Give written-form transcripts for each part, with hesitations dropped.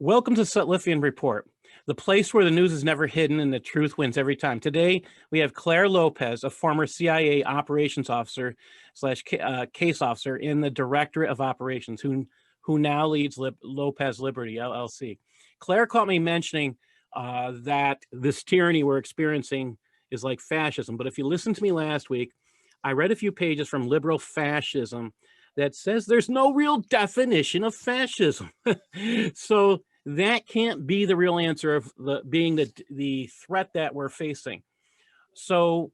Welcome to Sutliffian Report, the place where the news is never hidden and the truth wins every time. Today, we have Claire Lopez, a former CIA operations officer slash case officer in the Directorate of Operations, who now leads Lopez Liberty, LLC. Claire caught me mentioning that this tyranny we're experiencing is like fascism. But if you listened to me last week, I read a few pages from Liberal Fascism that says there's no real definition of fascism. So that can't be the real answer of the threat that we're facing. So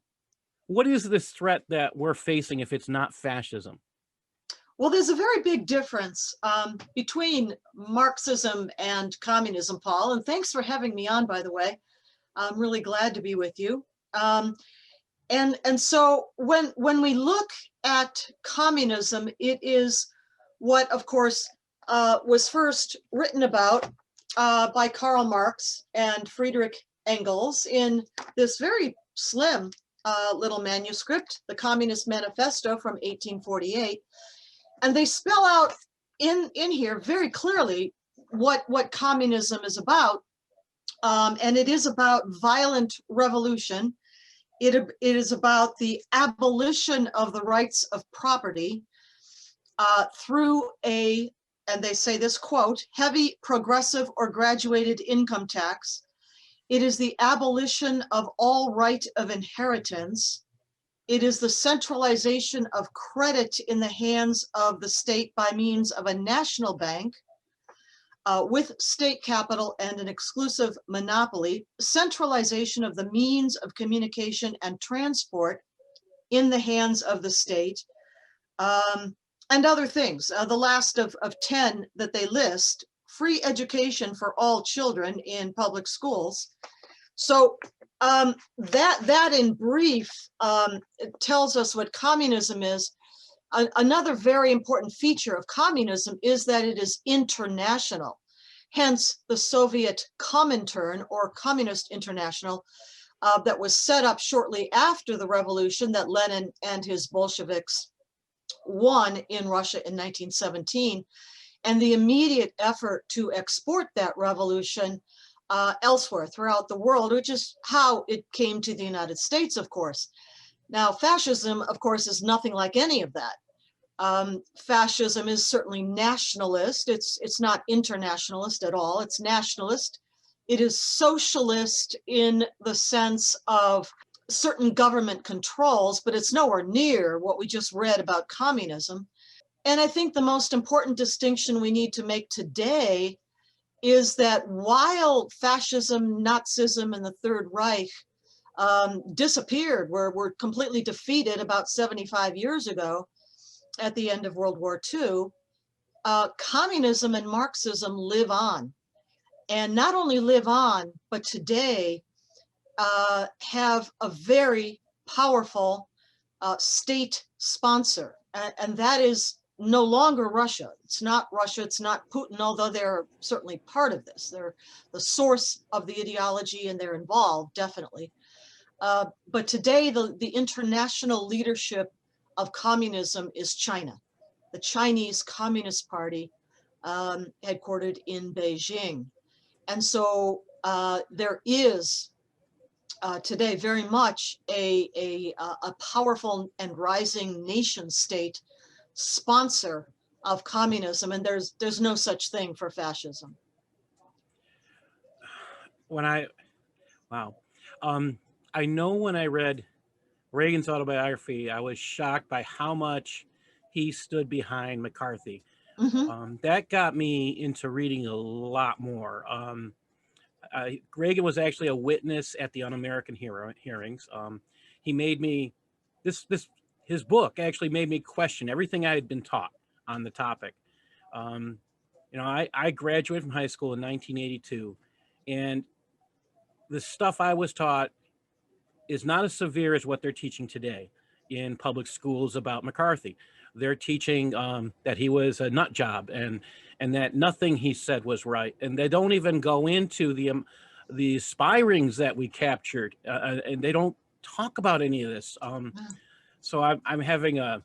what is this threat that we're facing if it's not fascism? Well, there's a very big difference between Marxism and communism, Paul, and thanks for having me on, by the way. I'm really glad to be with you. And so when we look at communism, it is what, of course, was first written about by Karl Marx and Friedrich Engels in this very slim little manuscript, the Communist Manifesto from 1848. And they spell out in here very clearly what communism is about. And it is about violent revolution. It is about the abolition of the rights of property through and they say this quote, heavy, progressive, or graduated income tax. It is the abolition of all right of inheritance. It is the centralization of credit in the hands of the state by means of a national bank with state capital and an exclusive monopoly, centralization of the means of communication and transport in the hands of the state, and other things. The last of 10 that they list, free education for all children in public schools. So that in brief tells us what communism is. Another very important feature of communism is that it is international. Hence the Soviet Comintern or Communist International that was set up shortly after the revolution that Lenin and his Bolsheviks won in Russia in 1917, and the immediate effort to export that revolution elsewhere throughout the world, which is how it came to the United States, of course. Now, fascism, of course, is nothing like any of that. Fascism is certainly nationalist. It's not internationalist at all. It's nationalist. It is socialist in the sense of certain government controls, but it's nowhere near what we just read about communism. And I think the most important distinction we need to make today is that while fascism, Nazism, and the Third Reich disappeared, were completely defeated about 75 years ago at the end of World War II, communism and Marxism live on. And not only live on, but today have a very powerful state sponsor. And that is no longer Russia. It's not Russia, it's not Putin, although they're certainly part of this. They're the source of the ideology and they're involved, definitely. But today, the international leadership of communism is China, the Chinese Communist Party, headquartered in Beijing. And so there is today very much a powerful and rising nation state sponsor of communism, and there's no such thing for fascism. I know when I read Reagan's autobiography, I was shocked by how much he stood behind McCarthy. Mm-hmm. That got me into reading a lot more. Reagan was actually a witness at the Un-American hearings. He made me, his book actually made me question everything I had been taught on the topic. I graduated from high school in 1982, and the stuff I was taught is not as severe as what they're teaching today in public schools about McCarthy. They're teaching that he was a nut job and that nothing he said was right. And they don't even go into the spy rings that we captured, and they don't talk about any of this. So I'm having a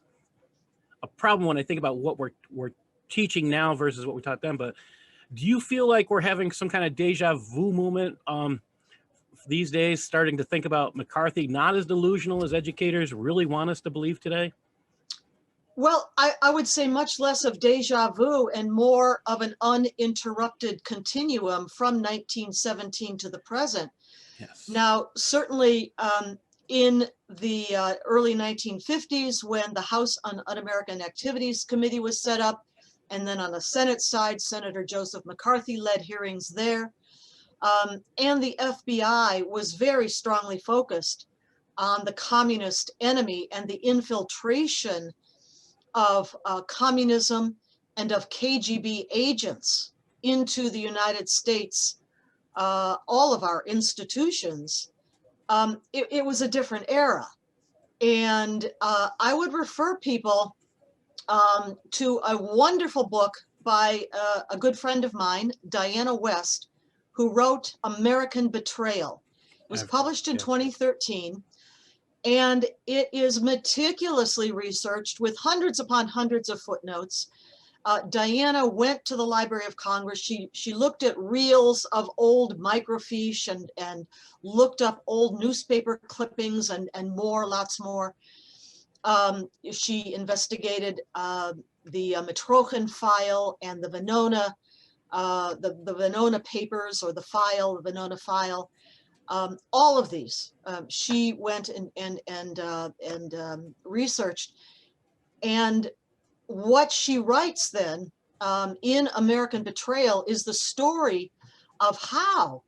problem when I think about what we're teaching now versus what we taught them. But Do you feel like we're having some kind of deja vu moment these days, starting to think about McCarthy not as delusional as educators really want us to believe today? Well, I would say much less of deja vu and more of an uninterrupted continuum from 1917 to the present. Yes. Now, certainly in the early 1950s, when the House on Un-American Activities Committee was set up, and then on the Senate side, Senator Joseph McCarthy led hearings there. And the FBI was very strongly focused on the communist enemy and the infiltration of communism and of KGB agents into the United States, all of our institutions. It was a different era. And I would refer people to a wonderful book by a good friend of mine, Diana West, who wrote American Betrayal. It was published in 2013, and it is meticulously researched with hundreds upon hundreds of footnotes. Diana went to the Library of Congress. She looked at reels of old microfiche and looked up old newspaper clippings and more, lots more. She investigated the Mitrokhin file and the Venona, the Venona papers, or the file, the Venona file. All of these, she went and researched. And what she writes then in American Betrayal is the story of how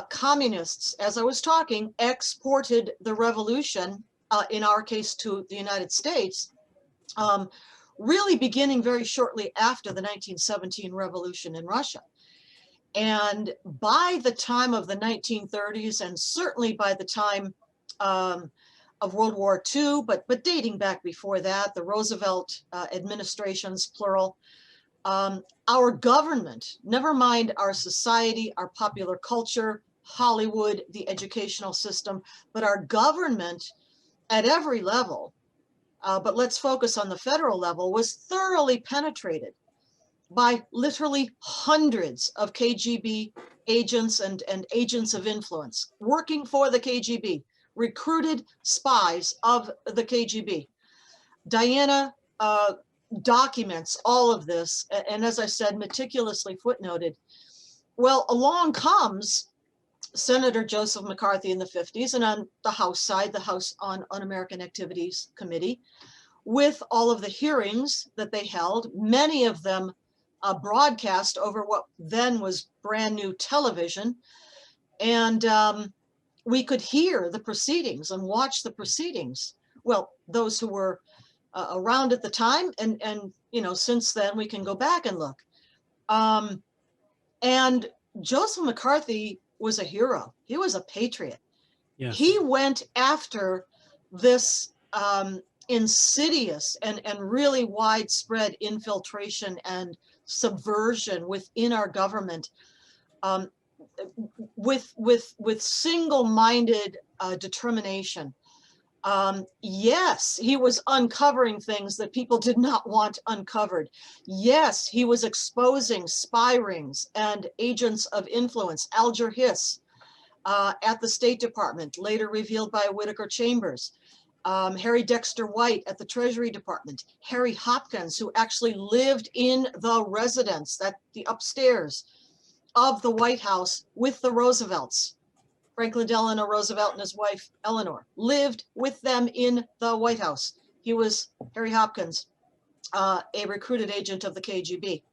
communists, as I was talking, exported the revolution, in our case to the United States, really beginning very shortly after the 1917 revolution in Russia. And by the time of the 1930s, and certainly by the time of World War II, but dating back before that, the Roosevelt administrations, plural, our government, never mind our society, our popular culture, Hollywood, the educational system, but our government at every level, but let's focus on the federal level, was thoroughly penetrated by literally hundreds of KGB agents and agents of influence working for the KGB, recruited spies of the KGB. Diana documents all of this, and as I said, meticulously footnoted. Well, along comes Senator Joseph McCarthy in the 50s, and on the House side, the House on Un-American Activities Committee, with all of the hearings that they held, many of them broadcast over what then was brand new television. And we could hear the proceedings and watch the proceedings. Well, those who were around at the time, and you know, since then we can go back and look. And Joseph McCarthy was a hero. He was a patriot. Yes. He went after this insidious and really widespread infiltration and subversion within our government, with single-minded determination. Yes, he was uncovering things that people did not want uncovered. Yes, he was exposing spy rings and agents of influence. Alger Hiss at the State Department, later revealed by Whittaker Chambers. Harry Dexter White at the Treasury Department. Harry Hopkins, who actually lived in the residence, the upstairs of the White House with the Roosevelts. Franklin Delano Roosevelt and his wife, Eleanor, lived with them in the White House. He was, Harry Hopkins, a recruited agent of the KGB.